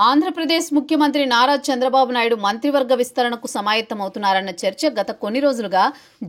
ఆంధ్రప్రదేశ్ ముఖ్యమంత్రి నారా చంద్రబాబు నాయుడు మంత్రివర్గ విస్తరణకు సమాయత్తమవుతున్నారన్న చర్చ గత కొన్ని రోజులుగా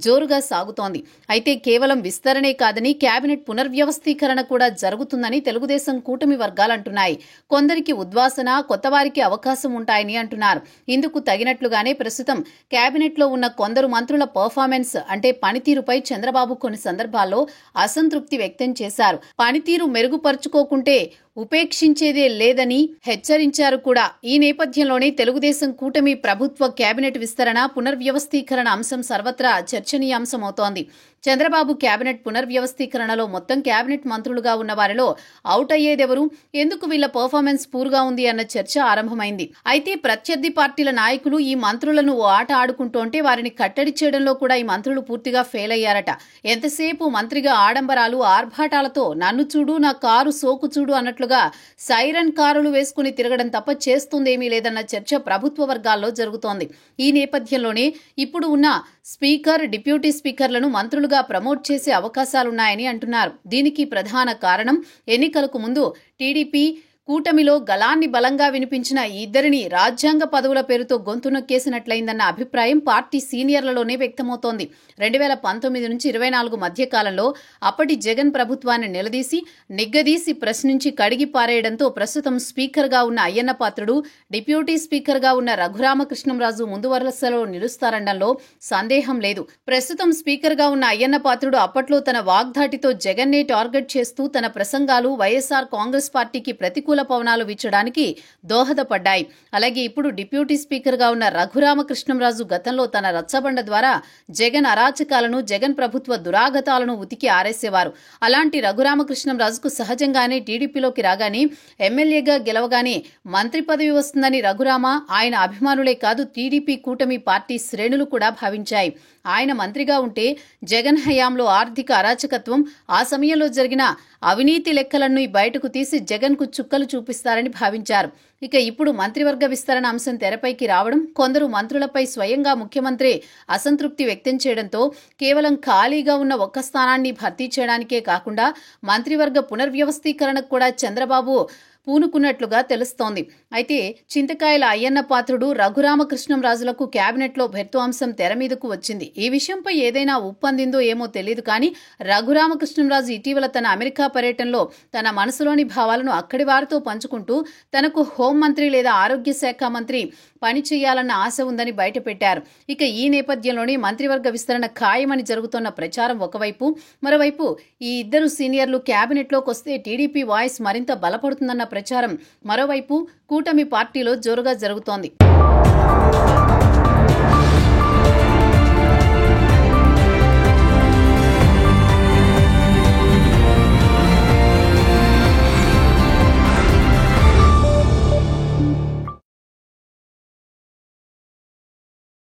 జోరుగా సాగుతోంది. అయితే కేవలం విస్తరణే కాదని కేబినెట్ పునర్వ్యవస్థీకరణ కూడా జరుగుతుందని తెలుగుదేశం కూటమి వర్గాలంటున్నాయి. కొందరికి ఉద్వాసన, కొత్తవారికి అవకాశం ఉంటాయని అంటున్నారు. ఇందుకు తగినట్లుగానే ప్రస్తుతం కేబినెట్లో ఉన్న కొందరు మంత్రుల పర్ఫార్మెన్స్ అంటే పనితీరుపై చంద్రబాబు కొన్ని సందర్భాల్లో అసంతృప్తి వ్యక్తం చేశారు. పనితీరు మెరుగుపరుచుకోకుంటే ఉపేక్షించేదే లేదని హెచ్చరించారు కూడా. ఈ నేపథ్యంలోనే తెలుగుదేశం కూటమి ప్రభుత్వ కేబినెట్ విస్తరణ, పునర్వ్యవస్థీకరణ అంశం సర్వత్రా చర్చనీయాంశమవుతోంది. చంద్రబాబు కేబినెట్ పునర్వ్యవస్థీకరణలో మొత్తం కేబినెట్ మంత్రులుగా ఉన్న వారిలో అవుట్ అయ్యేదెవరు, ఎందుకు వీళ్ల పర్ఫార్మెన్స్ పూర్గా ఉంది అన్న చర్చ ఆరంభమైంది. అయితే ప్రత్యర్థి పార్టీల నాయకులు ఈ మంత్రులను ఓ ఆట ఆడుకుంటోంటే వారిని కట్టడి చేయడంలో కూడా ఈ మంత్రులు పూర్తిగా ఫెయిల్ అయ్యారట. ఎంతసేపు మంత్రిగా ఆడంబరాలు, ఆర్భాటాలతో నన్ను చూడు, నా కారు సోకు చూడు అన్నట్లుగా సైరన్ కారులు వేసుకుని తిరగడం తప్ప చేస్తుందేమీ లేదన్న చర్చ ప్రభుత్వ వర్గాల్లో జరుగుతోంది. ఈ నేపథ్యంలోనే ఇప్పుడు ఉన్న స్పీకర్, డిప్యూటీ స్పీకర్లను మంత్రులుగా ప్రమోట్ చేసే అవకాశాలున్నాయని అంటున్నారు. దీనికి ప్రధాన కారణం ఎన్నికలకు ముందు టీడీపీ కూటమిలో గళాన్ని బలంగా వినిపించిన ఈ ఇద్దరిని రాజ్యాంగ పదవుల పేరుతో గొంతు నొక్కేసినట్లయిందన్న అభిప్రాయం పార్టీ సీనియర్లలోనే వ్యక్తమవుతోంది. 2019 నుంచి 24 మధ్య కాలంలో అప్పటి జగన్ ప్రభుత్వాన్ని నిలదీసి, నిగ్గదీసి ప్రశ్నించి కడిగి పారేయడంతో ప్రస్తుతం స్పీకర్గా ఉన్న అయ్యన్న పాత్రుడు, డిప్యూటీ స్పీకర్గా ఉన్న రఘురామకృష్ణంరాజు ముందు వరుసలో నిలుస్తారనడంలో సందేహం లేదు. ప్రస్తుతం స్పీకర్గా ఉన్న అయ్యన్న పాత్రుడు అప్పట్లో తన వాగ్దాటితో జగన్నే టార్గెట్ చేస్తూ తన ప్రసంగాలు వైఎస్ఆర్ కాంగ్రెస్ పార్టీకి ప్రతికూల పవనాలు వీచడానికి దోహదపడ్డాయి. అలాగే ఇప్పుడు డిప్యూటీ స్పీకర్గా ఉన్న రఘురామకృష్ణంరాజు గతంలో తన రచ్చబండ ద్వారా జగన్ అరాచకాలను, జగన్ ప్రభుత్వ దురాగతాలను ఉతికి ఆరేసేవారు. అలాంటి రఘురామకృష్ణంరాజుకు సహజంగానే టీడీపీలోకి రాగానే, ఎమ్మెల్యేగా గెలవగానే మంత్రి పదవి వస్తుందని రఘురామ, ఆయన అభిమానులే కాదు టీడీపీ కూటమి పార్టీ శ్రేణులు కూడా భావించాయి. ఆయన మంత్రిగా ఉంటే జగన్ హయాంలో ఆర్థిక అరాచకత్వం, ఆ సమయంలో జరిగిన అవినీతి లెక్కలన్నీ బయటకు తీసి జగన్కు చుక్కలు చూపిస్తారని భావించారు. ఇక ఇప్పుడు మంత్రివర్గ విస్తరణ అంశం తెరపైకి రావడం, కొందరు మంత్రులపై స్వయంగా ముఖ్యమంత్రి అసంతృప్తి వ్యక్తం చేయడంతో కేవలం ఖాళీగా ఉన్న ఒక్క స్థానాన్ని భర్తీ చేయడానికే కాకుండా మంత్రివర్గ పునర్వ్యవస్థీకరణకు కూడా చంద్రబాబు పూనుకున్నట్లుగా తెలుస్తోంది. అయితే చింతకాయల అయ్యన్న పాత్రుడు, రఘురామకృష్ణంరాజులకు కేబినెట్లో భెర్తు అంశం తెర మీదకు వచ్చింది. ఈ విషయంపై ఏదైనా ఉప్పందిందో ఏమో తెలియదు కానీ రఘురామకృష్ణంరాజు ఇటీవల తన అమెరికా పర్యటనలో తన మనసులోని భావాలను అక్కడి వారితో పంచుకుంటూ తనకు హోంమంత్రి లేదా ఆరోగ్య శాఖ మంత్రి పని చేయాలన్న ఆశ ఉందని బయటపెట్టారు. ఇక ఈ నేపథ్యంలోనే మంత్రివర్గ విస్తరణ ఖాయమని జరుగుతున్న ప్రచారం ఒకవైపు, మరోవైపు ఈ ఇద్దరు సీనియర్లు కేబినెట్లోకి వస్తే టీడీపీ వాయిస్ మరింత బలపడుతుందన్న ప్రచారం మరోవైపు కూటమి పార్టీలో జోరుగా జరుగుతోంది.